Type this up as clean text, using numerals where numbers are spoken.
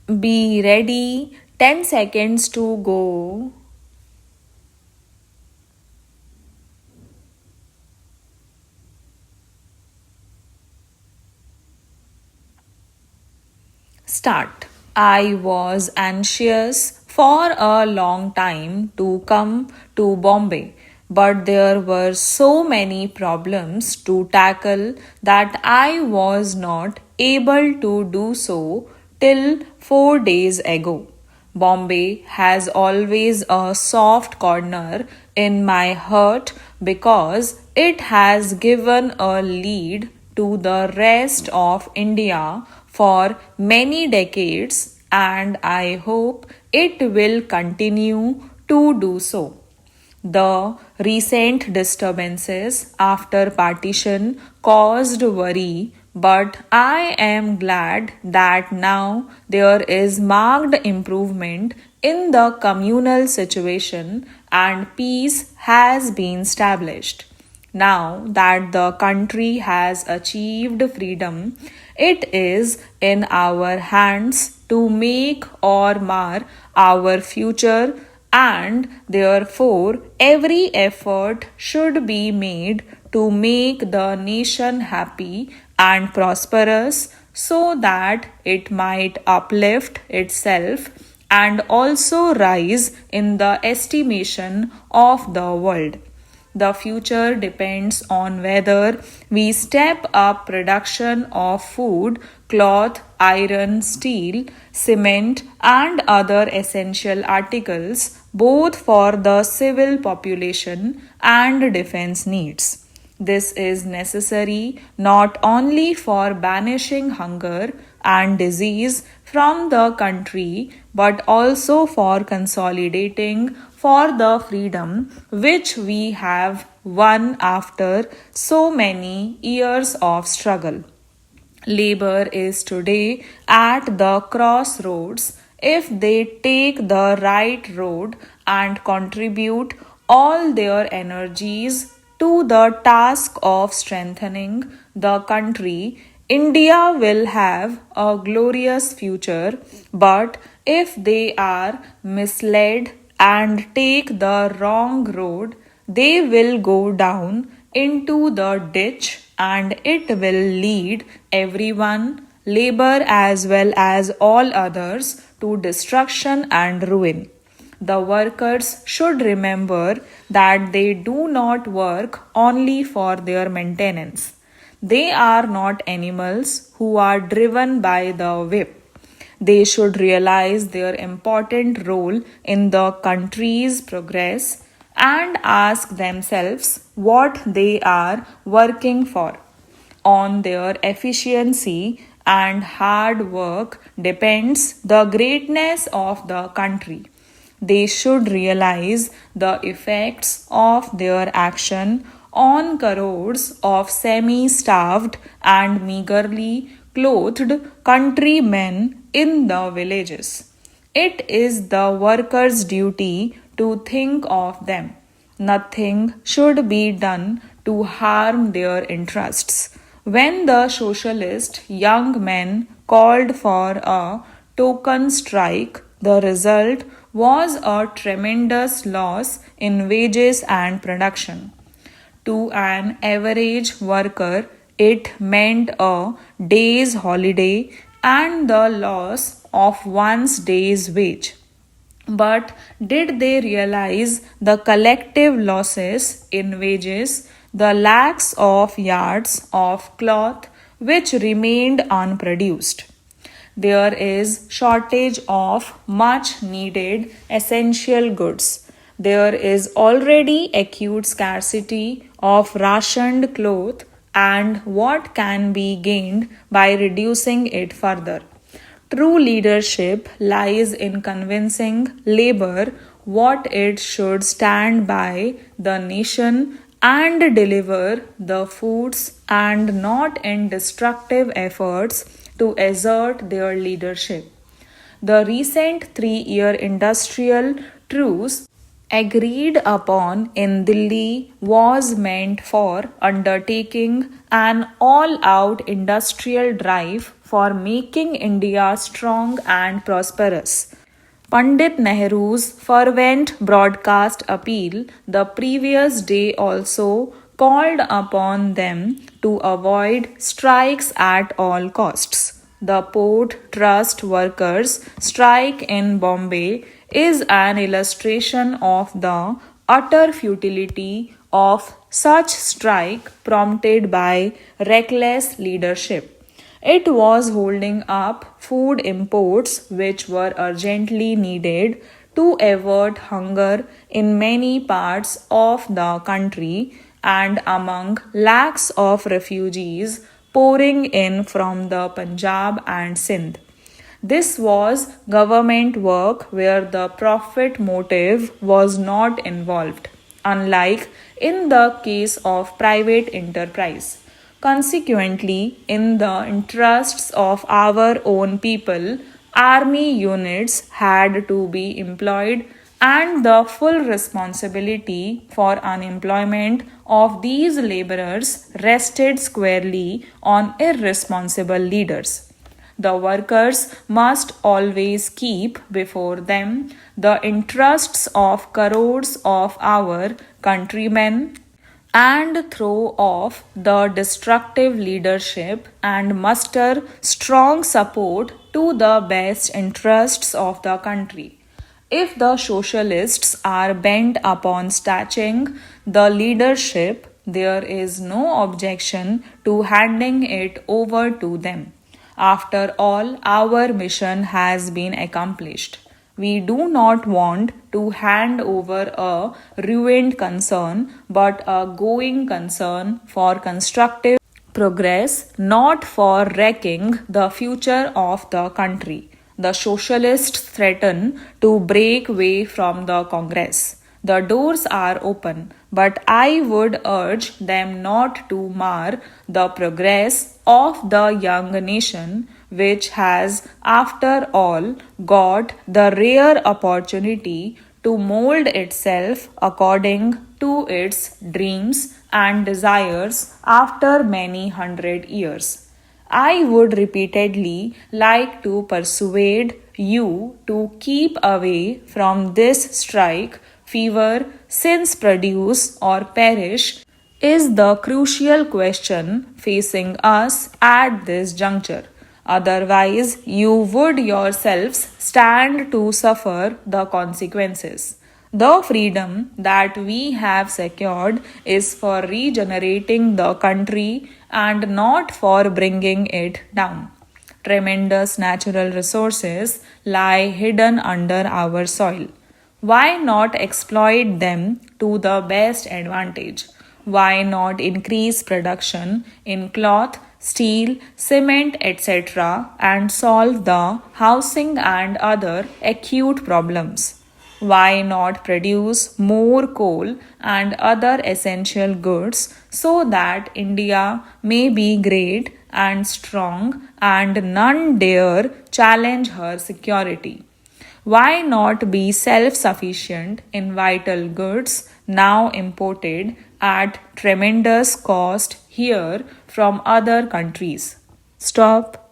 Be ready. 10 seconds to go. Start. I was anxious for a long time to come to Bombay, but there were so many problems to tackle that I was not able to do so till 4 days ago. Bombay has always a soft corner in my heart because it has given a lead to the rest of India for many decades, and I hope it will continue to do so. The recent disturbances after partition caused worry, but I am glad that now there is marked improvement in the communal situation and peace has been established. Now that the country has achieved freedom, it is in our hands to make or mar our future, and therefore every effort should be made to make the nation happy and prosperous so that it might uplift itself and also rise in the estimation of the world. The future depends on whether we step up production of food, cloth, iron, steel, cement, and other essential articles, both for the civil population and defense needs. This is necessary not only for banishing hunger and disease from the country but also for consolidating for the freedom which we have won after so many years of struggle. Labor is today at the crossroads. If they take the right road and contribute all their energies to the task of strengthening the country, India will have a glorious future. But if they are misled and take the wrong road, they will go down into the ditch and it will lead everyone, labor as well as all others, to destruction and ruin. The workers should remember that they do not work only for their maintenance. They are not animals who are driven by the whip. They should realize their important role in the country's progress and ask themselves what they are working for. On their efficiency and hard work depends the greatness of the country. They should realize the effects of their action on crores of semi starved and meagerly clothed countrymen in the villages. It is the workers' duty to think of them. Nothing should be done to harm their interests. When the socialist young men called for a token strike, the result was a tremendous loss in wages and production. To an average worker, it meant a day's holiday and the loss of one's day's wage. But did they realize the collective losses in wages, the lakhs of yards of cloth which remained unproduced? There is shortage of much needed essential goods. There is already acute scarcity of rationed cloth, and what can be gained by reducing it further? True leadership lies in convincing labor what it should stand by the nation and deliver the foods and not in destructive efforts to assert their leadership. The recent 3 year industrial truce agreed upon in Delhi was meant for undertaking an all out industrial drive for making India strong and prosperous. Pandit Nehru's fervent broadcast appeal the previous day also called upon them to avoid strikes at all costs. The Port Trust workers' strike in Bombay is an illustration of the utter futility of such strike prompted by reckless leadership. It was holding up food imports which were urgently needed to avert hunger in many parts of the country and among lakhs of refugees pouring in from the Punjab and Sindh. This was government work where the profit motive was not involved, unlike in the case of private enterprise. Consequently, in the interests of our own people, army units had to be employed, and the full responsibility for unemployment of these laborers rested squarely on irresponsible leaders. The workers must always keep before them the interests of crores of our countrymen and throw off the destructive leadership and muster strong support to the best interests of the country. If the socialists are bent upon snatching the leadership, there is no objection to handing it over to them. After all, our mission has been accomplished. We do not want to hand over a ruined concern, but a going concern for constructive progress, not for wrecking the future of the country. The socialists threaten to break way from the Congress. The doors are open, but I would urge them not to mar the progress of the young nation, which has, after all, got the rare opportunity to mold itself according to its dreams and desires after many hundred years. I would repeatedly like to persuade you to keep away from this strike fever, since produce or perish is the crucial question facing us at this juncture. Otherwise, you would yourselves stand to suffer the consequences. The freedom that we have secured is for regenerating the country and not for bringing it down. Tremendous natural resources lie hidden under our soil. Why not exploit them to the best advantage? Why not increase production in cloth, steel, cement, etc., and solve the housing and other acute problems? Why not produce more coal and other essential goods so that India may be great and strong and none dare challenge her security? Why not be self sufficient in vital goods now imported at tremendous cost here from other countries? Stop.